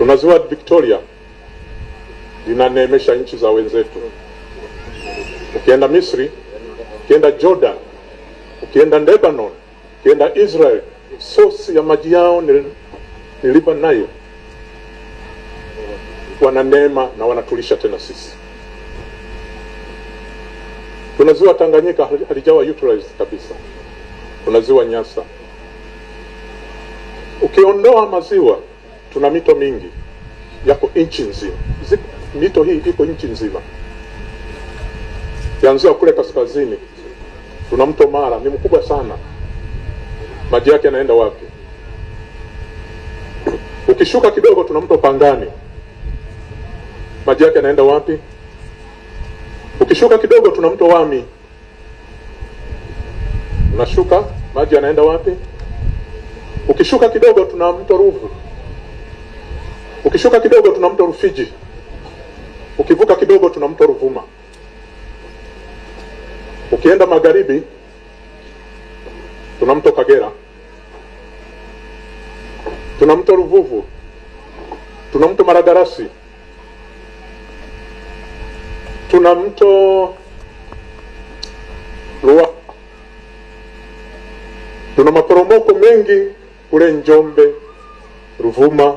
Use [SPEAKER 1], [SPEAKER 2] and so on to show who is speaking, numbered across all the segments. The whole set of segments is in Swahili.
[SPEAKER 1] Tuna ziwa Victoria linaneemesha nchi za wenzetu. Ukienda Misri, ukienda Jordan, ukienda Lebanon, ukienda Israel, source ya maji yao ni River Nile. Wana neema na wanatulisha tena sisi. Tuna ziwa Tanganyika halijawa utilized kabisa. Tuna ziwa Nyasa. Ukiondoa maziwa, tuna mito mingi yako nchi nzima. Mito hii iko nchi nzima. Kianzia kule kaskazini, tuna mto Mara, ni mkubwa sana. Maji yake yanaenda wapi? Ukishuka kidogo, tuna mto Pangani. Maji yake yanaenda wapi? Ukishuka kidogo, tuna mto Wami. Unashuka, maji yanaenda wapi? Ukishuka kidogo, tuna mto Ruvu. Ukishuka kidogo, tuna mto Rufiji. Ukivuka kidogo, tuna mto Ruvuma. Ukienda magharibi, tuna mto Kagera. Tuna mto Ruvuvu. Tuna mto Maragarasi. Tuna mto Ruaha. Tuna maporomoko mengi kule Njombe, Ruvuma,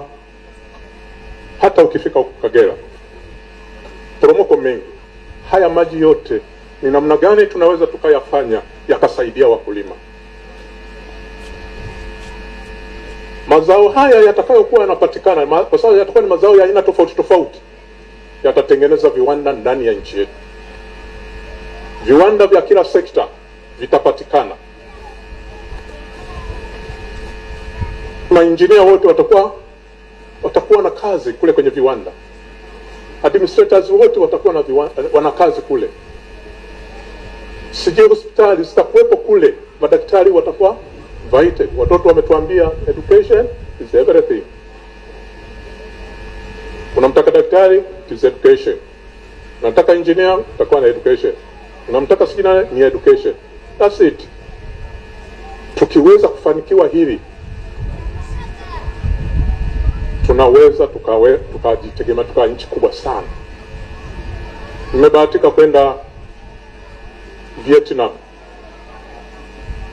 [SPEAKER 1] hata ukifika huko Kagera. Poromoko mengi. Haya maji yote ni namna gani tunaweza tukayafanya yakasaidia wakulima? Mazao haya yatakayokuwa yanapatikana, kwa sababu yatakuwa ni mazao ya aina tofauti tofauti, yatatengeneza viwanda ndani ya nchi yetu. Viwanda vya kila sekta vitapatikana. Mainjinia wote watakuwa na kazi kule kwenye viwanda. Administrators wote watakuwa wana kazi kule. Sije hospitali zitakuwepo kule, madaktari watakuwa invited. Watoto wametuambia education is everything. Unamtaka daktari, it is education. Unamtaka engineer, utakuwa na education. Unamtaka sijina, ni education. That's it. Tukiweza kufanikiwa hili, tunaweza tukajitegemea tukawa nchi kubwa sana. Nimebahatika kwenda Vietnam.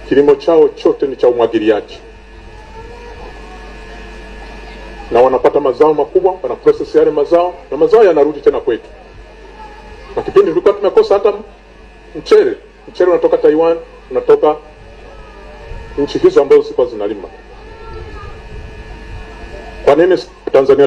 [SPEAKER 1] Kilimo chao chote ni cha umwagiliaji, na wanapata mazao makubwa, wana process yale mazao na mazao yanarudi tena kwetu. Na kipindi tulikuwa tumekosa hata mchele unatoka Taiwan, unatoka nchi hizo ambazo zilikuwa zinalima. Kwa nini Tanzania